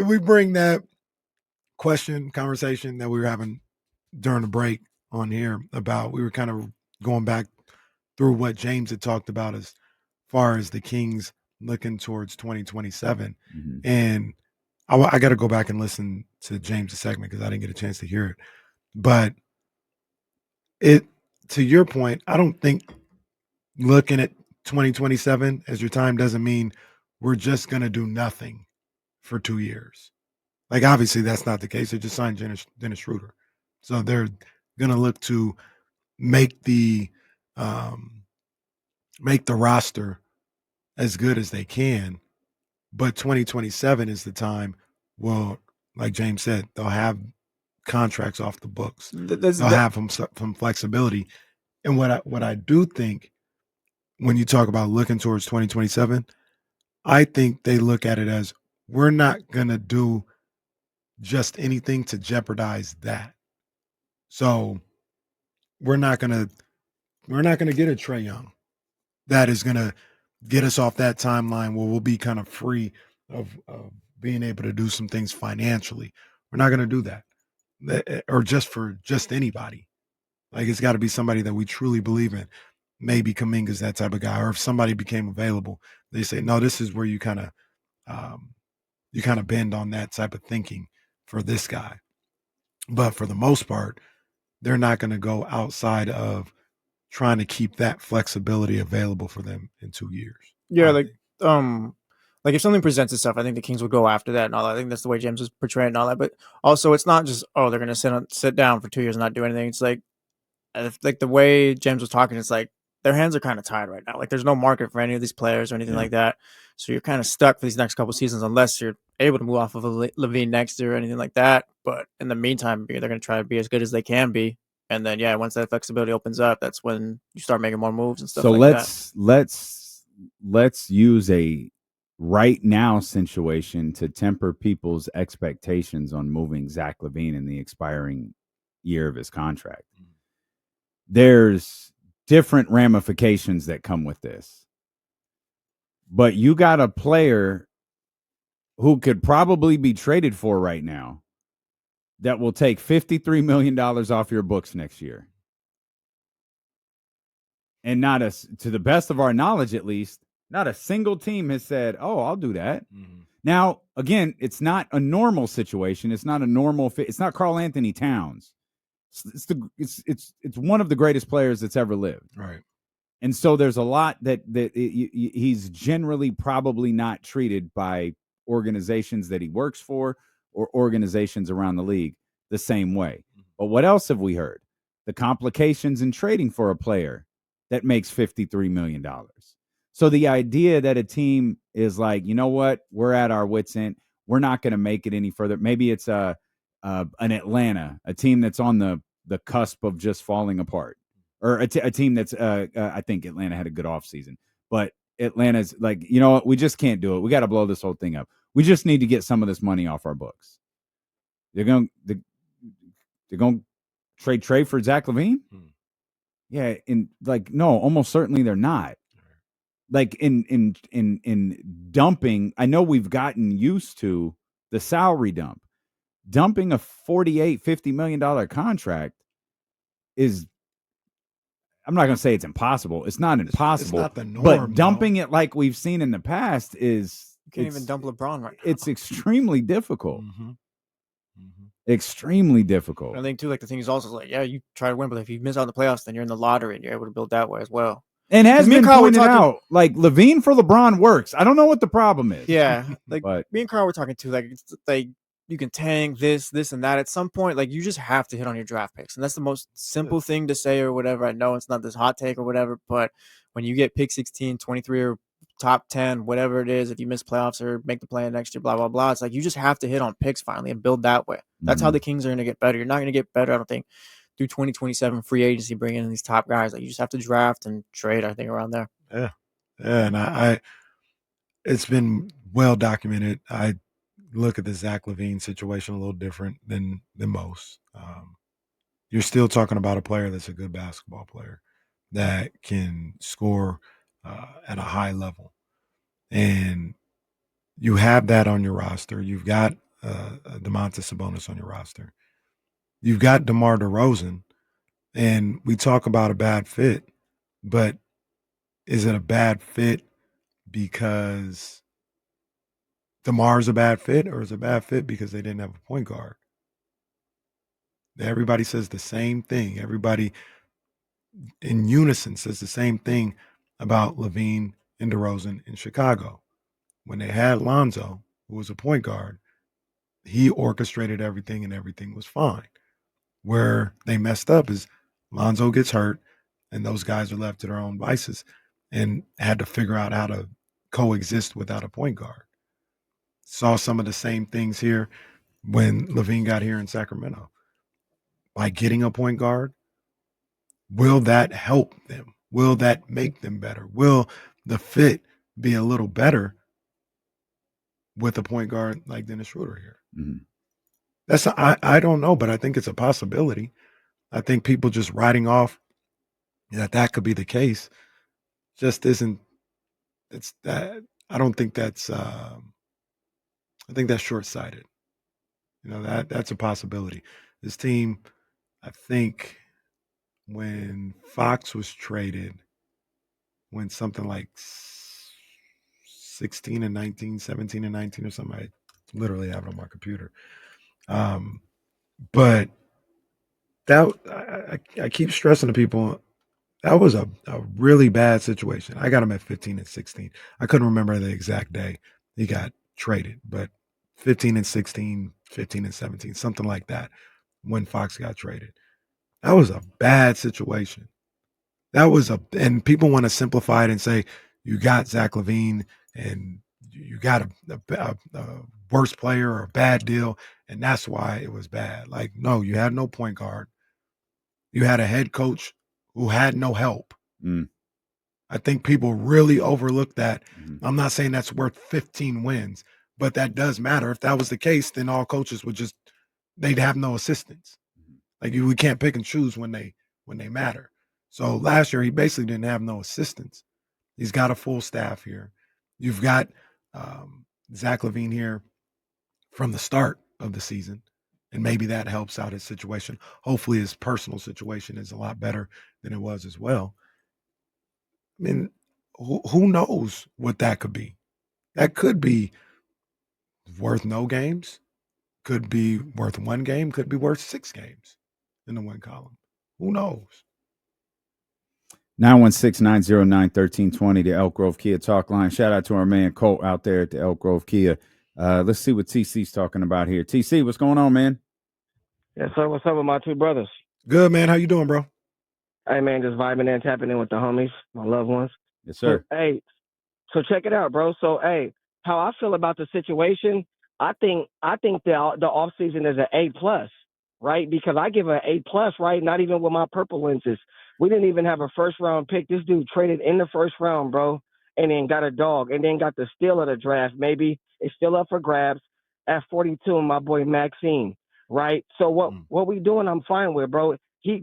if we bring that conversation that we were having during the break on here about, we were kind of going back through what James had talked about as far as the Kings looking towards 2027. Mm-hmm. And I got to go back and listen to James' segment because I didn't get a chance to hear it. But to your point, I don't think looking at 2027 as your time doesn't mean we're just going to do nothing for 2 years. Like, obviously, that's not the case. They just signed Dennis Schroeder. So they're going to look to make the roster as good as they can. But 2027 is the time. Well, like James said, they'll have contracts off the books. They'll have some flexibility. And what I do think when you talk about looking towards 2027, I think they look at it as, we're not going to do just anything to jeopardize that. So we're not going to get a Trae Young that is going to get us off that timeline where we'll be kind of free of being able to do some things financially. We're not going to do that, or just anybody. Like, it's got to be somebody that we truly believe in. Maybe Kuminga's that type of guy, or if somebody became available, they say, no, this is where you kind of bend on that type of thinking for this guy. But for the most part, they're not going to go outside of trying to keep that flexibility available for them in 2 years. Yeah, like if something presents itself, I think the Kings would go after that and all that. I think that's the way James was portraying and all that. But also, it's not just, they're going to sit down for 2 years and not do anything. It's like the way James was talking, it's like their hands are kind of tied right now. Like, there's no market for any of these players or anything like that. So you're kind of stuck for these next couple seasons unless you're able to move off of Levine next year or anything like that. But in the meantime, they're going to try to be as good as they can be. And then, once that flexibility opens up, that's when you start making more moves and stuff like that. So let's use a right now situation to temper people's expectations on moving Zach LaVine in the expiring year of his contract. There's different ramifications that come with this. But you got a player who could probably be traded for right now that will take $53 million off your books next year. And to the best of our knowledge, at least, not a single team has said, "Oh, I'll do that." Mm-hmm. Now, again, it's not a normal situation. It's not a normal fit. It's not Karl Anthony Towns. It's one of the greatest players that's ever lived. Right. And so there's a lot that he's generally probably not treated by organizations that he works for or organizations around the league the same way. But what else have we heard? The complications in trading for a player that makes $53 million. So the idea that a team is like, you know what, we're at our wits' end, we're not going to make it any further. Maybe it's an Atlanta, a team that's on the cusp of just falling apart, or a team that's I think Atlanta had a good offseason, but Atlanta's like, you know what, we just can't do it. We got to blow this whole thing up. We just need to get some of this money off our books. They're going to trade Trae for Zach LaVine? Yeah, no, almost certainly they're not. Like in dumping, I know we've gotten used to the salary dump. Dumping a $50 million contract is, I'm not going to say it's impossible. It's not impossible. It's not the norm, but dumping it like we've seen in the past is, you can't even dump LeBron right now. It's extremely difficult. Extremely difficult. I think too, like the thing is also like, you try to win, but if you miss out on the playoffs, then you're in the lottery and you're able to build that way as well. And has been pointed out, like LaVine for LeBron works. I don't know what the problem is. Yeah, like me and Carl were talking too. Like, it's like you can tank this, and that. At some point, like, you just have to hit on your draft picks, and that's the most simple thing to say or whatever. I know it's not this hot take or whatever, but when you get pick 16, 23, or top 10, whatever it is, if you miss playoffs or make the play next year, blah blah blah, it's like you just have to hit on picks finally and build that way. That's how the Kings are going to get better. You're not going to get better, I don't think, through 2027 free agency, bringing in these top guys. Like, you just have to draft and trade, I think, around there. Yeah. And I it's been well documented. I look at the Zach LaVine situation a little different than most. You're still talking about a player that's a good basketball player that can score at a high level. And you have that on your roster. You've got Domantas Sabonis on your roster. You've got DeMar DeRozan, and we talk about a bad fit, but is it a bad fit because DeMar's a bad fit, or is it a bad fit because they didn't have a point guard? Everybody says the same thing. Everybody in unison says the same thing about LaVine and DeRozan in Chicago. When they had Lonzo, who was a point guard, he orchestrated everything and everything was fine. Where they messed up is Lonzo gets hurt and those guys are left to their own vices and had to figure out how to coexist without a point guard. Saw some of the same things here when LaVine got here in Sacramento. By getting a point guard, will that help them? Will that make them better? Will the fit be a little better with a point guard like Dennis Schroeder here? Mm-hmm. I don't know, but I think it's a possibility. I think people just writing off that could be the case just isn't. It's that I don't think that's. I think that's short sighted. You know that's a possibility. This team, I think, when Fox was traded, went something like 16 and 19, 17 and 19 or something. I literally have it on my computer. But that I keep stressing to people, that was a really bad situation. I got him at 15 and 16. I couldn't remember the exact day he got traded, but 15 and 16, 15 and 17, something like that when Fox got traded. That was a bad situation. And people want to simplify it and say, you got Zach LaVine and you got a worse player or a bad deal, and that's why it was bad. Like, no, you had no point guard. You had a head coach who had no help. I think people really overlook that. Mm-hmm. I'm not saying that's worth 15 wins, but that does matter. If that was the case, then all coaches they'd have no assistants. Like we can't pick and choose when they matter. So last year he basically didn't have no assistants. He's got a full staff here. You've got Zach LaVine here from the start of the season, and maybe that helps out his situation. Hopefully his personal situation is a lot better than it was as well. I mean, who knows what that could be? That could be worth no games, could be worth one game, could be worth 6 games in the win column. Who knows? 916-909-1320, the Elk Grove Kia talk line. Shout out to our man Colt out there at the Elk Grove Kia. Let's see what TC's talking about here. TC, what's going on, man? Yes, sir. What's up with my two brothers? Good, man. How you doing, bro? Hey, man, just vibing in, tapping in with the homies, my loved ones. Yes, sir. So check it out, bro. So, how I feel about the situation, I think the off season is an A+, right? Because I give an A+, right? Not even with my purple lenses. We didn't even have a first round pick. This dude traded in the first round, bro, and then got a dog, and then got the steal of the draft. Maybe it's still up for grabs at 42. And my boy Maxine, right? So what we doing? I'm fine with, bro.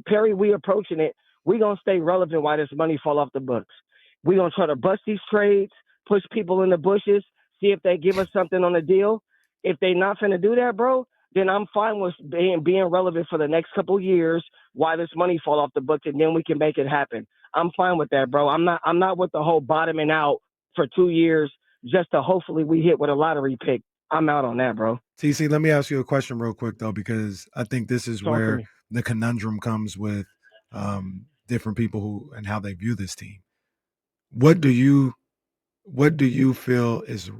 Perry, we approaching it. We gonna stay relevant while this money fall off the books. We gonna try to bust these trades, push people in the bushes, see if they give us something on the deal. If they not finna do that, bro, then I'm fine with being relevant for the next couple years while this money fall off the books, and then we can make it happen. I'm fine with that, bro. I'm not with the whole bottoming out for 2 years just to hopefully we hit with a lottery pick. I'm out on that, bro. TC, let me ask you a question real quick though, because I think this is where the conundrum comes with different people and how they view this team. What do you feel is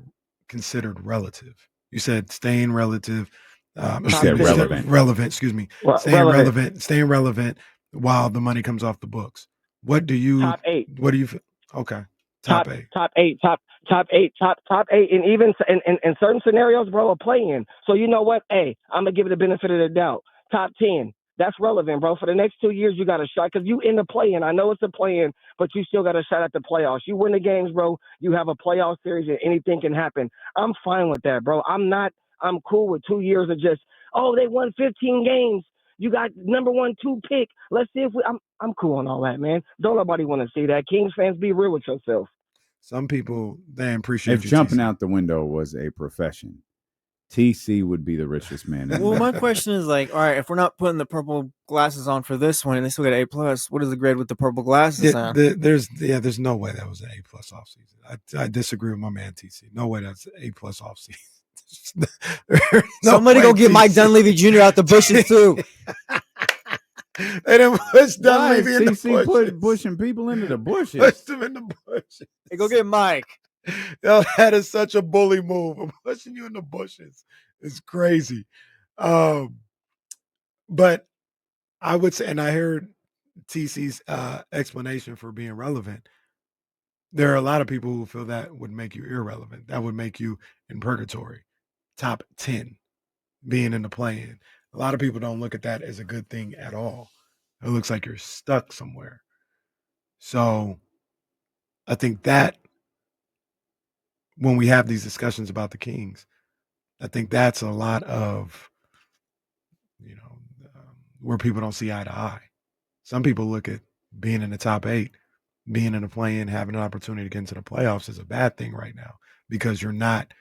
considered relative? You said staying relative. You said relevant. Relevant, excuse me. Staying relevant while the money comes off the books. What do you top 8? What do you feel? Okay. Top 8. Top 8, and even in certain scenarios, bro, a play-in. So you know what? I'm gonna give it the benefit of the doubt. Top 10. That's relevant, bro. For the next 2 years, you got a shot because you in the play-in. I know it's a play-in, but you still got a shot at the playoffs. You win the games, bro. You have a playoff series, and anything can happen. I'm fine with that, bro. I'm cool with 2 years of just, they won 15 games. You got number 1, 2 pick. Let's see if I'm cool on all that, man. Don't nobody want to see that. Kings fans, be real with yourself. Some people, they appreciate if jumping out the window was a profession, TC would be the richest man. In Well, the my NFL. question is like, all right, if we're not putting the purple glasses on for this one, and they still get A plus, what is the grade with the purple glasses on? There's no way that was an A plus offseason. I disagree with my man TC. No way that's A plus offseason. Somebody go get Mike Dunleavy Jr. out the bushes too. They didn't push Dunleavy in the TC bushes. pushing people into the bushes. Pushed him in the bushes. Hey, go get Mike. Yo, that is such a bully move. I'm pushing you in the bushes. It's crazy. But I would say, and I heard TC's explanation for being relevant. There are a lot of people who feel that would make you irrelevant. That would make you in purgatory, top 10, being in the play-in. A lot of people don't look at that as a good thing at all. It looks like you're stuck somewhere. So I think that when we have these discussions about the Kings, I think that's a lot of, where people don't see eye to eye. Some people look at being in the top 8, being in the play-in, having an opportunity to get into the playoffs is a bad thing right now because you're not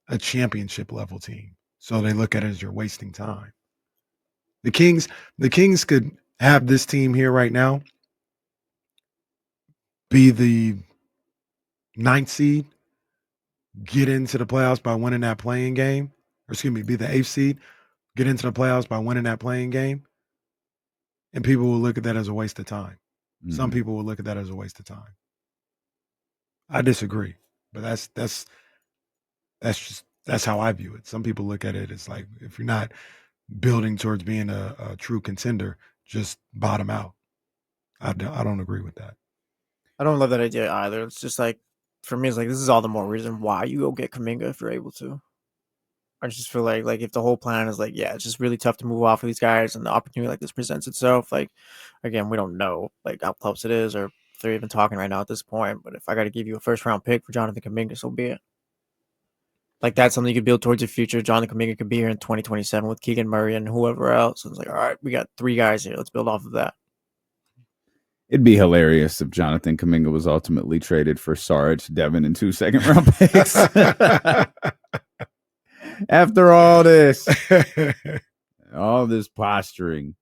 a championship level team. So they look at it as you're wasting time. The Kings could have this team here right now be the 9th seed, get into the playoffs by winning that play-in game, or excuse me, be the 8th seed, get into the playoffs by winning that play-in game, and people will look at that as a waste of time. Mm-hmm. Some people will look at that as a waste of time. I disagree, but that's how I view it. Some people look at it as like, if you're not building towards being a true contender, just bottom out. I don't agree with that. I don't love that idea either. It's just like, for me, it's like, this is all the more reason why you go get Kuminga if you're able to. I just feel like if the whole plan is like, yeah, it's just really tough to move off of these guys and the opportunity like this presents itself, like, again, we don't know like how close it is or if they're even talking right now at this point. But if I got to give you a first round pick for Jonathan Kuminga, so be it. Like, that's something you could build towards your future. Jonathan Kuminga could be here in 2027 with Keegan Murray and whoever else. And it's like, all right, we got 3 guys here. Let's build off of that. It'd be hilarious if Jonathan Kuminga was ultimately traded for Sarge, Devin, and 2 second-round picks. After all this posturing,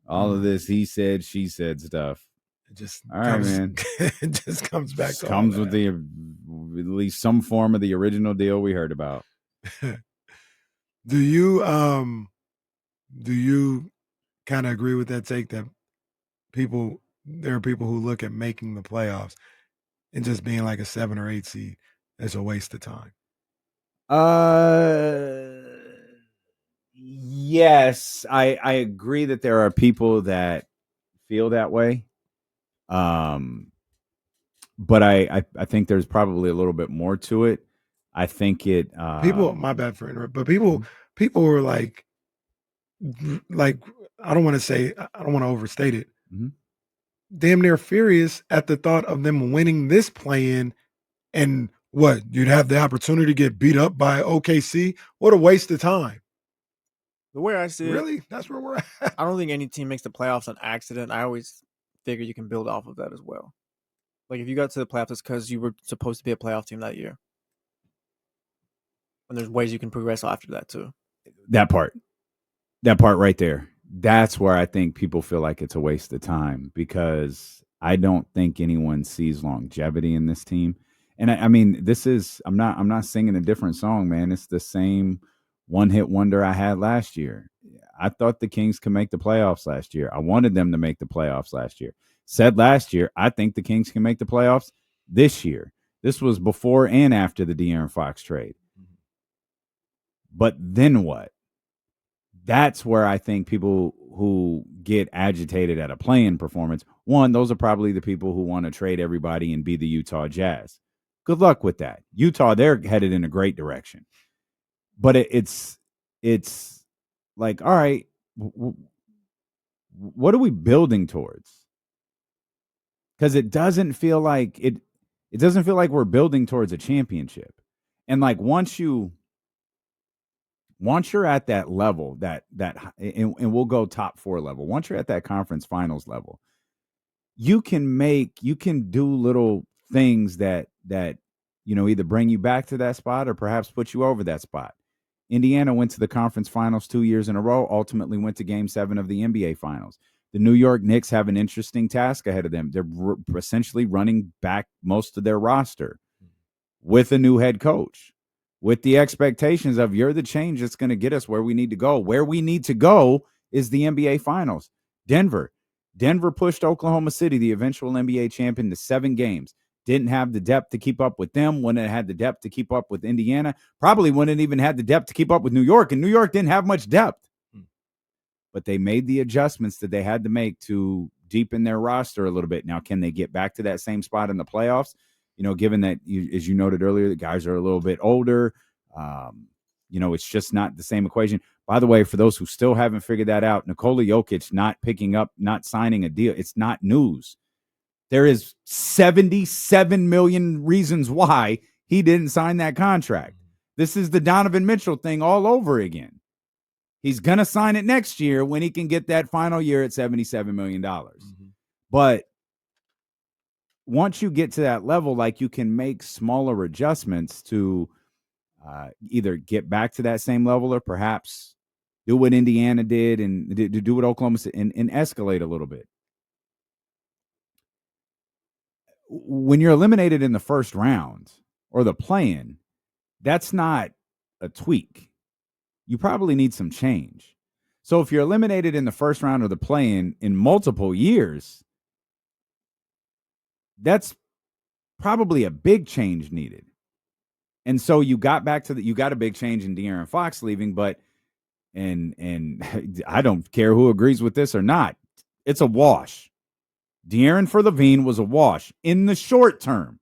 all of this he said, she said stuff. It just all right, man. It just comes back. Just comes with at least some form of the original deal we heard about. Do you kind of agree with that take that there are people who look at making the playoffs and just being like a 7 or 8 seed as a waste of time? Yes, I agree that there are people that feel that way. But I think there's probably a little bit more to it. I think it people, my bad for interrupt, but people were like I don't want to overstate it. Mm-hmm. Damn near furious at the thought of them winning this play-in, and what, you'd have the opportunity to get beat up by OKC? What a waste of time. The way I see it, really, that's where we're at. I don't think any team makes the playoffs on accident. I always figure you can build off of that as well. Like, if you got to the playoffs, it's because you were supposed to be a playoff team that year. And there's ways you can progress after that too. That part right there. That's where I think people feel like it's a waste of time, because I don't think anyone sees longevity in this team. And I mean, I'm not singing a different song, man. It's the same one-hit wonder I had last year. I thought the Kings could make the playoffs last year. I wanted them to make the playoffs last year. Said last year, I think the Kings can make the playoffs this year. This was before and after the De'Aaron Fox trade. But then what? That's where I think people who get agitated at a play-in performance, one, those are probably the people who want to trade everybody and be the Utah Jazz. Good luck with that. Utah, they're headed in a great direction. But it's like, all right, what are we building towards? Because it doesn't feel like we're building towards a championship. And like, once you're at that level, and we'll go top 4 level. Once you're at that conference finals level, you can do little things that either bring you back to that spot or perhaps put you over that spot. Indiana went to the conference finals 2 years in a row, ultimately went to Game 7 of the NBA finals. The New York Knicks have an interesting task ahead of them. They're essentially running back most of their roster with a new head coach, with the expectations of you're the change that's going to get us where we need to go. Where we need to go is the NBA finals. Denver pushed Oklahoma City, the eventual NBA champion, to 7 games. Didn't have the depth to keep up with them. Wouldn't have had the depth to keep up with Indiana. Probably wouldn't even had the depth to keep up with New York. And New York didn't have much depth. But they made the adjustments that they had to make to deepen their roster a little bit. Now, can they get back to that same spot in the playoffs? Given that, as you noted earlier, the guys are a little bit older. It's just not the same equation. By the way, for those who still haven't figured that out, Nikola Jokic not signing a deal, it's not news. There is 77 million reasons why he didn't sign that contract. This is the Donovan Mitchell thing all over again. He's going to sign it next year when he can get that final year at $77 million. But once you get to that level, like, you can make smaller adjustments to either get back to that same level or perhaps do what Indiana did and do what Oklahoma City and escalate a little bit. When you're eliminated in the first round or the play-in, that's not a tweak. You probably need some change. So if you're eliminated in the first round or the play-in in multiple years, that's probably a big change needed. And so you got a big change in De'Aaron Fox leaving, but and I don't care who agrees with this or not. It's a wash. De'Aaron for LaVine was a wash in the short term.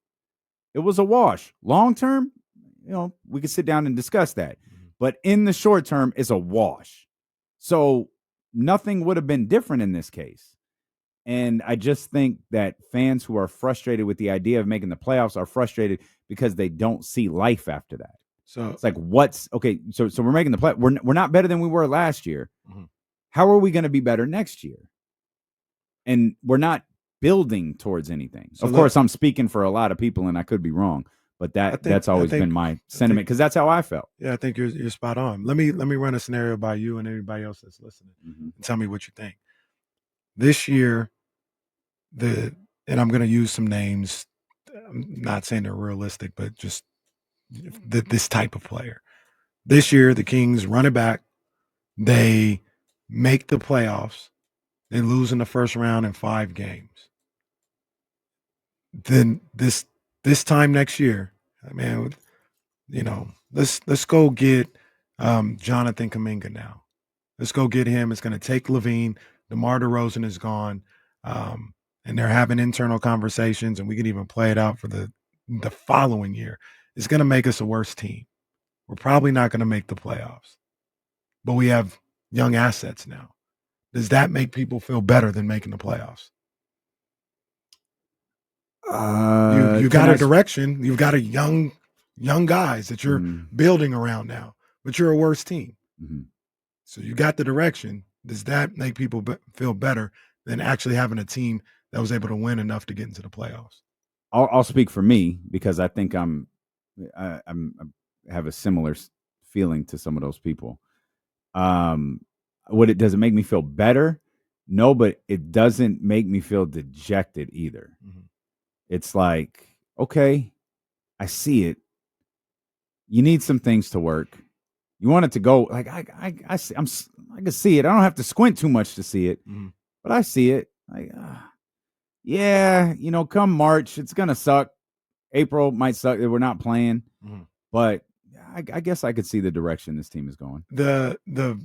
It was a wash. Long term, we could sit down and discuss that. But in the short term, it's a wash. So nothing would have been different in this case. And I just think that fans who are frustrated with the idea of making the playoffs are frustrated because they don't see life after that. So it's like, so we're making the play. We're not better than we were last year. How are we going to be better next year? And we're not building towards anything. So of course, I'm speaking for a lot of people, and I could be wrong. But that's always been my sentiment, because that's how I felt. Yeah, I think you're spot on. Let me run a scenario by you and anybody else that's listening, and tell me what you think. This year, and I'm going to use some names. I'm not saying they're realistic, but just this type of player. This year, the Kings run it back. They make the playoffs. They lose in the first round in 5 games. Then this time next year, man, let's go get Jonathan Kuminga now. Let's go get him. It's going to take LaVine. DeMar DeRozan is gone, and they're having internal conversations, and we can even play it out for the following year. It's going to make us a worse team. We're probably not going to make the playoffs, but we have young assets now. Does that make people feel better than making the playoffs? You got a direction. You've got a young guys that you're building around now, but you're a worse team. So you got the direction. Does that make people feel better than actually having a team that was able to win enough to get into the playoffs? I'll speak for me, because I think I have a similar feeling to some of those people. Does it make me feel better? No, but it doesn't make me feel dejected either. It's like, okay, I see it. You need some things to work. You want it to go, like, I can see it. I don't have to squint too much to see it, but I see it. Like, come March, it's gonna suck. April might suck that we're not playing, but I guess I could see the direction this team is going. The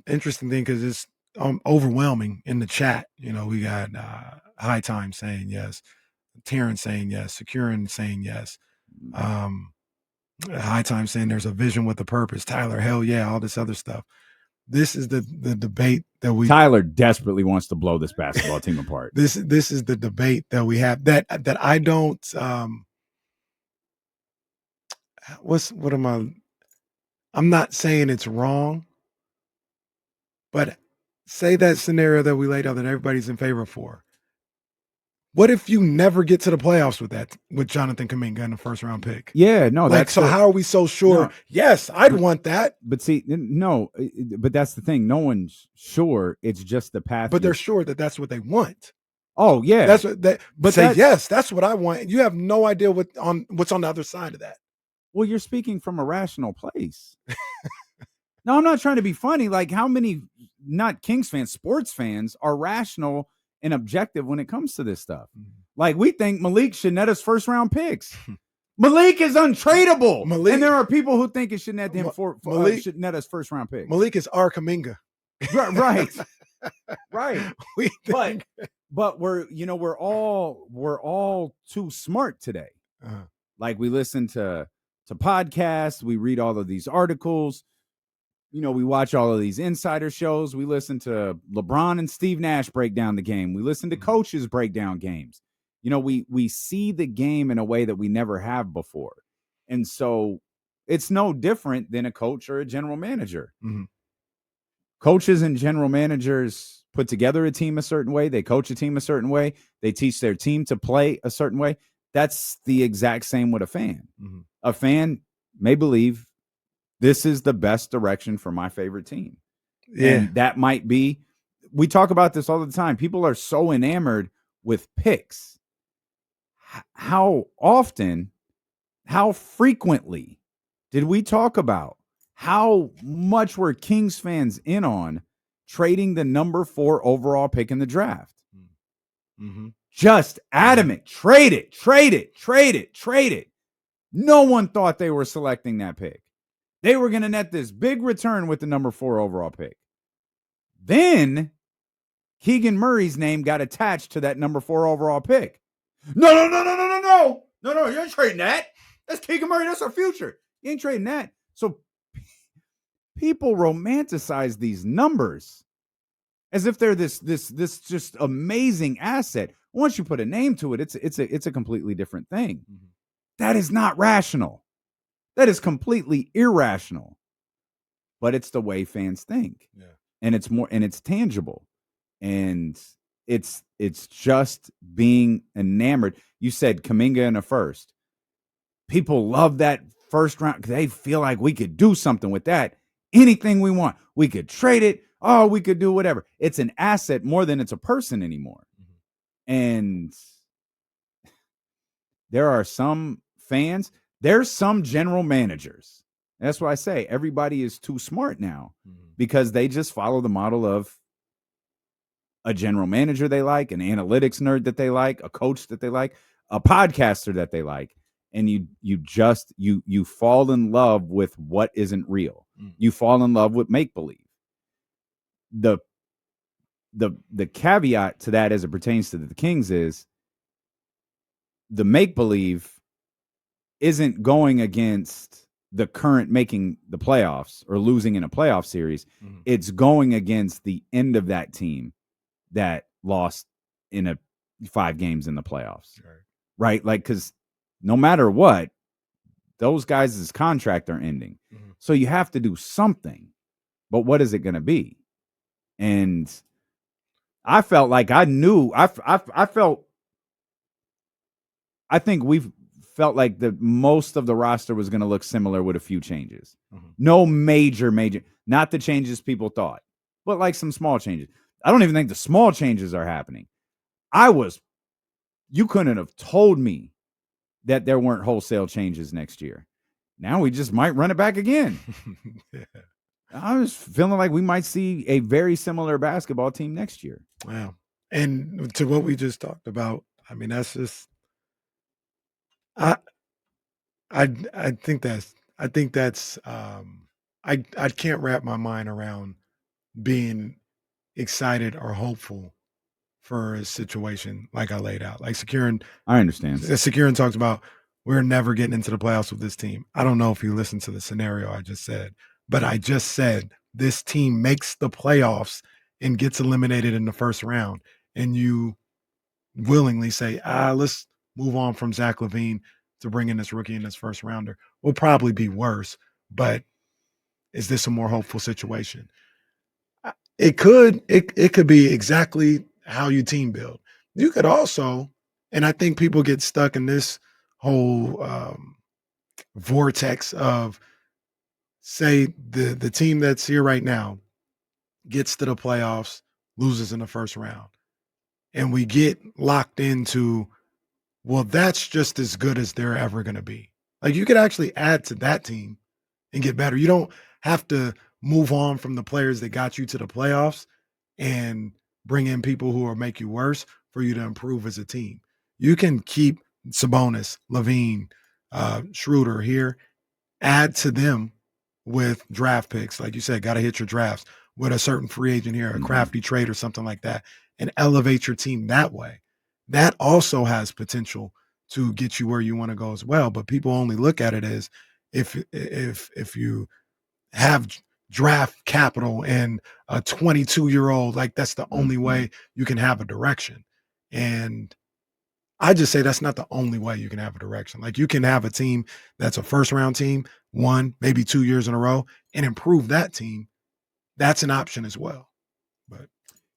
interesting thing, because it's overwhelming in the chat. We got High Time saying yes, Terrence saying yes, Securin saying yes, High Time saying there's a vision with a purpose. Tyler, hell yeah, all this other stuff. This is the debate that Tyler desperately wants to blow this basketball team apart. This is the debate that we have that I don't. I'm not saying it's wrong, but say that scenario that we laid out that everybody's in favor for. What if you never get to the playoffs with Jonathan Kuminga in the first round pick? Yeah, no, like, so how are we so sure? No. Yes, I'd want that. But see, no, but that's the thing. No one's sure. It's just the path. But they're sure that that's what they want. Oh yeah, that's what they. But say yes, that's what I want. You have no idea what's on the other side of that. Well, you're speaking from a rational place. No, I'm not trying to be funny. Like, how many not Kings fans, sports fans are rational and objective when it comes to this stuff? Like, we think Malik should net us first round picks. Malik is untradeable. And there are people who think it should net him should net us first round picks. Malik is our Kuminga. Right. Right. But we're all too smart today. Like, we listen to podcasts, we read all of these articles. We watch all of these insider shows. We listen to LeBron and Steve Nash break down the game. We listen to coaches break down games. We see the game in a way that we never have before. And so it's no different than a coach or a general manager. Mm-hmm. Coaches and general managers put together a team a certain way. They coach a team a certain way. They teach their team to play a certain way. That's the exact same with a fan. Mm-hmm. A fan may believe this is the best direction for my favorite team. Yeah. And that might be, we talk about this all the time. People are so enamored with picks. How often, how frequently did we talk about how much were Kings fans in on trading the number 4 overall pick in the draft? Mm-hmm. Just adamant. Trade it. No one thought they were selecting that pick. They were going to net this big return with the number 4 overall pick. Then Keegan Murray's name got attached to that number 4 overall pick. No. You ain't trading that. That's Keegan Murray. That's our future. You ain't trading that. So people romanticize these numbers as if they're this just amazing asset. Once you put a name to it, it's a completely different thing. Mm-hmm. That is not rational. That is completely irrational. But it's the way fans think. Yeah. And it's tangible. And it's just being enamored. You said Kuminga in a first. People love that first round. They feel like we could do something with that. Anything we want. We could trade it. Oh, we could do whatever. It's an asset more than it's a person anymore. Mm-hmm. And there are some fans. There's some general managers. That's why I say everybody is too smart now, because they just follow the model of a general manager they like, an analytics nerd that they like, a coach that they like, a podcaster that they like. And you fall in love with what isn't real. You fall in love with make-believe. The caveat to that as it pertains to the Kings is the make-believe isn't going against the current making the playoffs or losing in a playoff series. Mm-hmm. It's going against the end of that team that lost in 5 games in the playoffs. Right? Like, because no matter what, those guys' contract are ending. Mm-hmm. So you have to do something. But what is it going to be? And I felt like I knew. I think we've felt like the most of the roster was going to look similar with a few changes. Mm-hmm. No major, not the changes people thought, but like some small changes. I don't even think the small changes are happening. You couldn't have told me that there weren't wholesale changes next year. Now we just might run it back again. Yeah. I was feeling like we might see a very similar basketball team next year. Wow. And to what we just talked about, I mean, that's just, I think that's I can't wrap my mind around being excited or hopeful for a situation like I laid out. Like Securin, I understand. Securin talked about we're never getting into the playoffs with this team. I don't know if you listened to the scenario I just said, but I just said this team makes the playoffs and gets eliminated in the first round, and you willingly say, let's move on from Zach LaVine to bring in this rookie in this first rounder. Will probably be worse, but is this a more hopeful situation? It could be exactly how you team build. You could also And I think people get stuck in this whole vortex of, say, the team that's here right now gets to the playoffs, loses in the first round, and we get locked into, well, that's just as good as they're ever going to be. Like, you could actually add to that team and get better. You don't have to move on from the players that got you to the playoffs and bring in people who will make you worse for you to improve as a team. You can keep Sabonis, Levine, Schroeder here, add to them with draft picks. Like you said, got to hit your drafts with a certain free agent here, a crafty trade or something like that, and elevate your team that way. That also has potential to get you where you want to go as well. But people only look at it as if you have draft capital and a 22-year-old, like that's the only way you can have a direction. And I just say that's not the only way you can have a direction. Like, you can have a team that's a first round team, 1, maybe 2 years in a row, and improve that team. That's an option as well. But